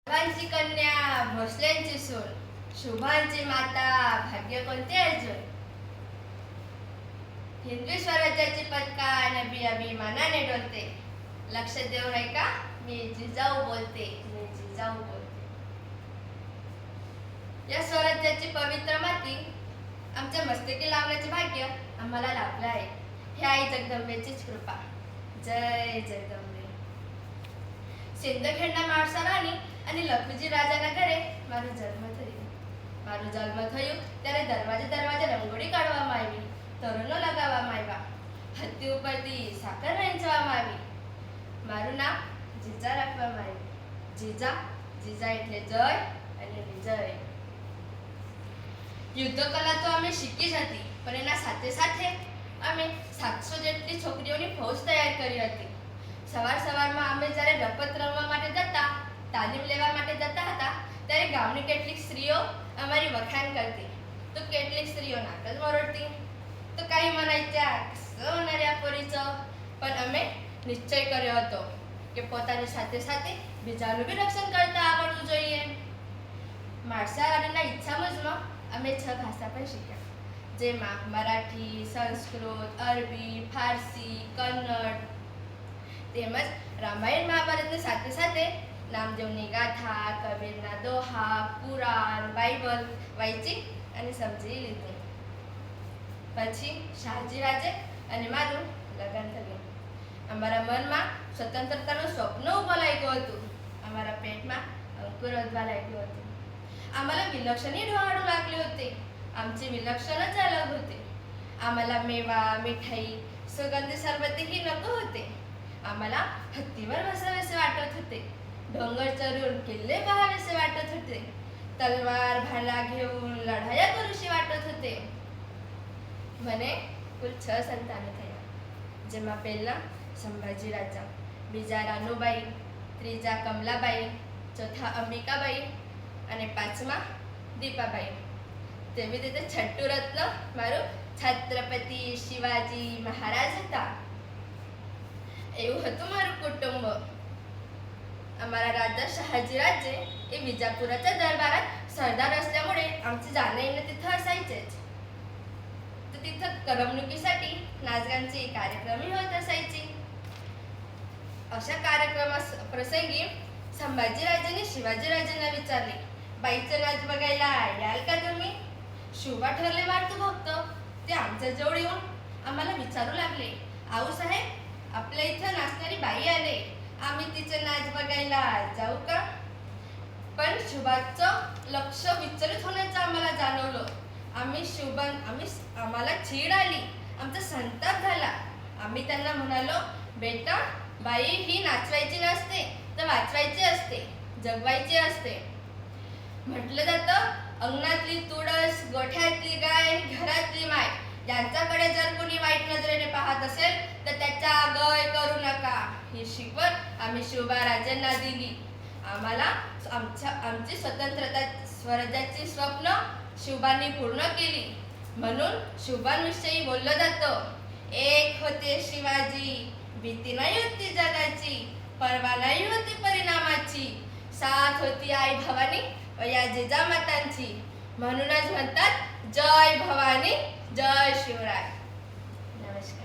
गर्भांची कन्या भोसल्यांची सून, शुभांची माता भाग्य कोणते अर्जुन. हिंदवी स्वराज्याची पताका नभी अभिमानाने डोलते. लक्ष देऊन ऐका, मी जिजाऊ बोलते, मी जिजाऊ बोलते. या स्वराज्याची पवित्र माती आमच्या मस्तकी लावण्याचे भाग्य आम्हाला लाभलं आहे. ही आई जगदंबेचीच कृपा. जय जगदंबे. સિંધખેડના માણસા રાણી અને લખુજી રાજાના ઘરે મારો જન્મ થયો. મારો જન્મ થયો ત્યારે દરવાજે દરવાજે રંગોળી કાઢવામાં આવી, તોરણો લગાવવામાં આવ્યા, હત્તી ઉપરથી સાકર વહેંચવામાં આવી. મારું નામ જીજા રાખવામાં આવ્યું. જીજા, જીજા એટલે જય અને વિજય. યુદ્ધ કલા તો અમે શીખી જ હતી, પણ એના સાથે સાથે અમે 700 જેટલી છોકરીઓની ફૌજ તૈયાર કરી હતી. સવારમાં અમે જ્યારે રમત રમવા માટે જતા, તાલીમ લેવા માટે જતા હતા, ત્યારે ગામની કેટલીક સ્ત્રીઓ અમારી વખાણ કરતી, તો કેટલીક સ્ત્રીઓ નાક જ મરોડતી, તો કાંઈ મનાઈ સોનર્યા પોરીચો. પણ અમે નિશ્ચય કર્યો હતો કે પોતાની સાથે સાથે બીજાનું બી રક્ષણ કરતા આવડવું જોઈએ. માળસાવાડીના ઈચ્છા મુજબ અમે 6 ભાષા પણ શીખ્યા, જેમાં મરાઠી, સંસ્કૃત, અરબી, ફારસી, કન્નડ તેમજ રામાયણ મહાભારતની સાથે સાથે નામદેવની ગાથા, કબીરના દોહા, કુરાન, બાઇબલ વાંચી અને સમજી લીધું. પછી શાહજી રાજે અને મારું લગ્ન થયું. અમારા મનમાં સ્વતંત્રતાનું સ્વપ્ન ઉભા લાગ્યું હતું. અમારા પેટમાં અંકુર વધવા લાગ્યું હતું. आम्हाला विलक्षणी डोहाळू लागले होते. आमचे विलक्षणच अलग होते. आम्हाला मेवा, मिठाई, सुगंधी सरबतेही नको होते. आम्हाला हत्तीवर बसावेसे वाटत होते. डोंगर चढून किल्ले पहावेसे वाटत होते. तलवार भाला घेऊन लढाया करूशी वाटत होते. મને કુલ 6 સંતાનો થયા, જેમાં પહેલા સંભાજી રાજા, બીજા રાનુબાઈ, ત્રીજા કમલાબાઈ, ચોથા અંબિકાબાઈ અને પાંચમા દીપાબાઈ. તેવી રીતે છઠ્ઠું રત્ન મારું છત્રપતિ શિવાજી મહારાજ હતા. એવું હતું મારું કુટુંબ. અમાरा राजा शहाजी राजे हे विजापुराच्या दरबारात सरदार असल्यामुळे आमचे जाणं येणं तिथं असायचेच. तर तिथं करमणुकीसाठी नाचगानचे कार्यक्रमही होत असायचे. अशा प्रसंगी संभाजीराजांनी शिवाजीराजांना विचारले, बाईचं नाच बघायला याल का तुम्ही? शुभा ठरले वाटतो भक्त ते आमच्या जवळ येऊन आम्हाला विचारू लागले, आऊ साहेब, आपल्या इथं नाचणारी बाई आले, आम्ही तिचं नाच बघायला जाऊ का? पण शुभाचं लक्ष विचलित होण्याचं आम्हाला जाणवलं. आम्हाला चीड आली, आमचा संताप झाला. आम्ही त्यांना म्हणालो, बेटा, बाई ही नाचवायची नसते तर वाचवायची असते, जगवायची असते. म्हटलं जातं, अंगणातली तुळस, गोठ्यातली गाय, घरातली माय यांच्याकडे जर कोणी वाईट नजरेने पाहत असेल तर त्याचा गय करू नका. ही शिकवण आम्ही शिवबाराजांना दिली. आम्हाला आमची स्वराज्याची स्वप्न शिवबांनी पूर्ण केली. म्हणून शिवबांविषयी बोललं जातं, एक होते शिवाजी, भीती नाही होती जगाची, पर्वा नाही होती परिणामाची, साथ होती आई भवानी व या जिजामातांची. म्हणूनच म्हणतात, जय भवानी, जय शिवराय.